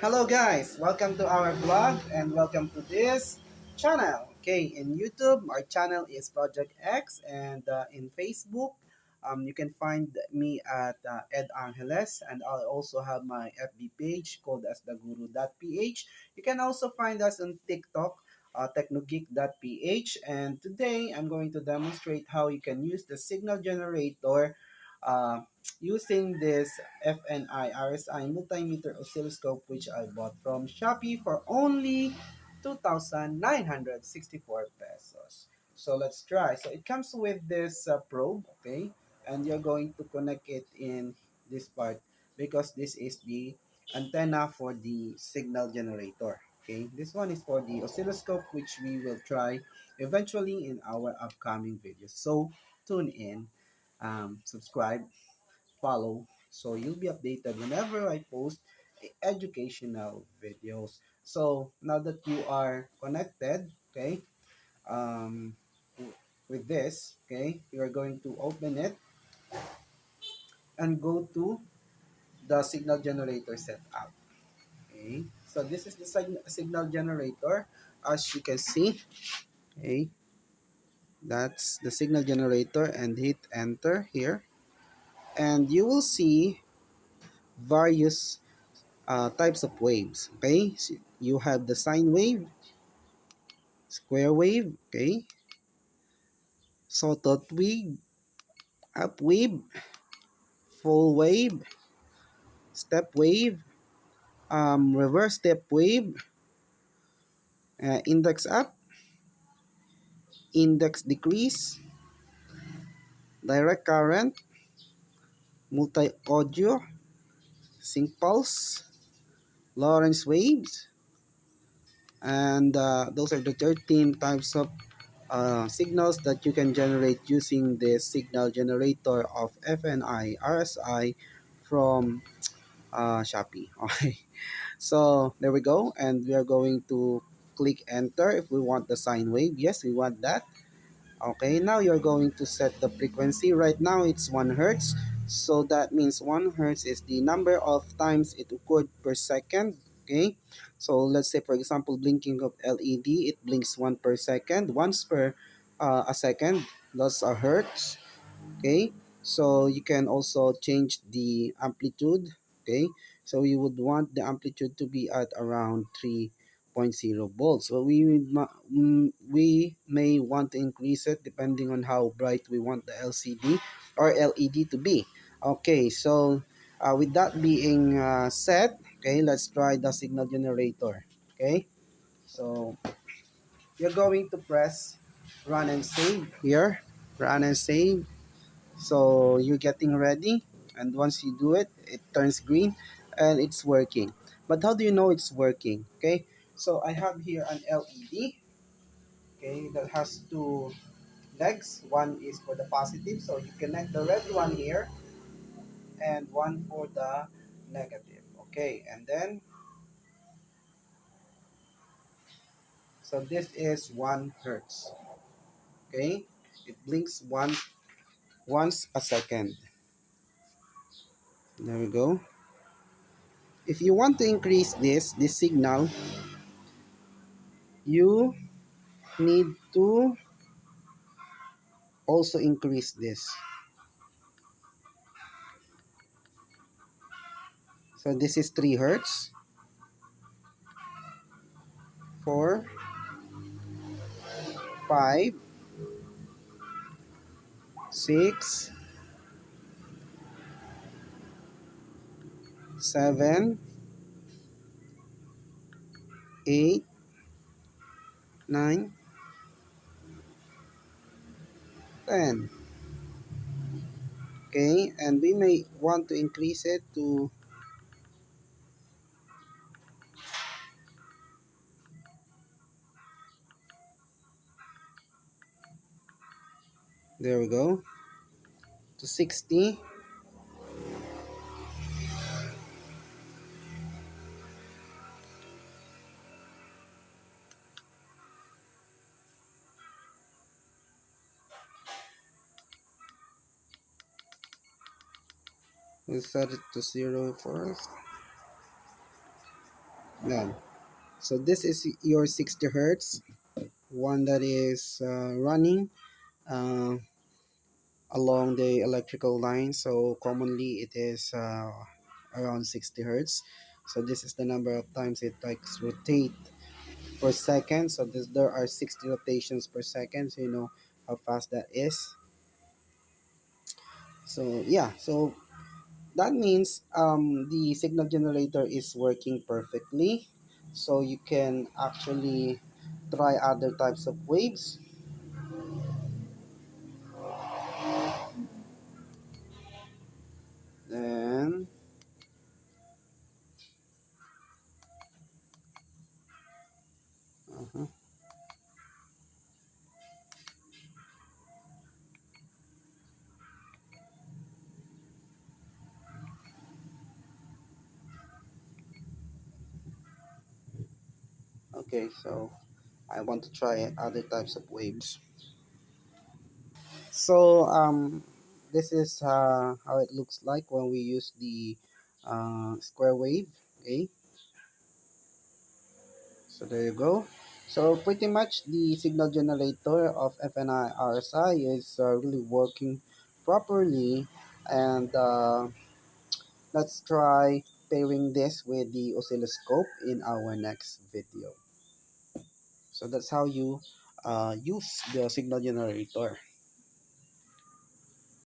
Hello guys, welcome to our vlog and welcome to this channel. Okay, in YouTube, our channel is Project X, and in Facebook, you can find me at Ed Angeles, and I also have my FB page called as theguru.ph. You can also find us on TikTok, technogeek.ph, and today I'm going to demonstrate how you can use the signal generator uh, using this FNIRSI multimeter oscilloscope, which I bought from Shopee for only 2,964 pesos. So let's try. So it comes with this probe, okay, and you're going to connect it in this part because this is the antenna for the signal generator. Okay, this one is for the oscilloscope, which we will try eventually in our upcoming videos. So tune in, subscribe, follow, so you'll be updated whenever I post educational videos. So now that you are connected, okay, um, with this, okay, you are going to open it and go to the signal generator setup. Okay, so this is the signal generator, as you can see. Okay, that's the signal generator, and hit enter here, and you will see various types of waves. Okay, so you have the sine wave, square wave, okay, sawtooth wave, up wave, full wave, step wave, reverse step wave, index up, index decrease, direct current, multi audio, sync pulse, Lorentz waves, and those are the 13 types of signals that you can generate using the signal generator of FNI RSI from Shopee. Okay, so there we go, and we are going to click enter if we want the sine wave. Yes, we want that. Okay, now you're going to set the frequency. Right now it's 1 hertz, so that means 1 hertz is the number of times it occurred per second. Okay, so let's say for example blinking of LED, it blinks 1 per second, once per a second. That's a hertz. Okay, so you can also change the amplitude. Okay, so you would want the amplitude to be at around 3.0 volts. So we may want to increase it depending on how bright we want the LCD or LED to be. Okay, so with that being said, okay, let's try the signal generator. Okay, so you're going to press run and save here, run and save. So you're getting ready, and once you do it, it turns green and it's working. But how do you know it's working? Okay, so I have here an LED, okay, that has two legs. One is for the positive, so you connect the red one here, and one for the negative. Okay, and then, so this is 1 hertz. Okay, it blinks once a second. There we go. If you want to increase this signal, you need to also increase this. So this is 3 hertz, 4, 5, 6, 7, 8, 9, 10. Okay, and we may want to increase it to, there we go, to 60. We'll set it to 0 first. Yan. So this is your 60 hertz, one that is running uh, along the electrical line. So commonly it is around 60 hertz. So this is the number of times it likes rotate per second. So there are 60 rotations per second. So you know how fast that is. So yeah, so that means the signal generator is working perfectly. So you can actually try other types of waves. Then uh-huh. Okay, so I want to try other types of waves. So this is how it looks like when we use the square wave. Okay, so there you go. So pretty much the signal generator of FNIRSI is really working properly, and let's try pairing this with the oscilloscope in our next video. So that's how you use the signal generator.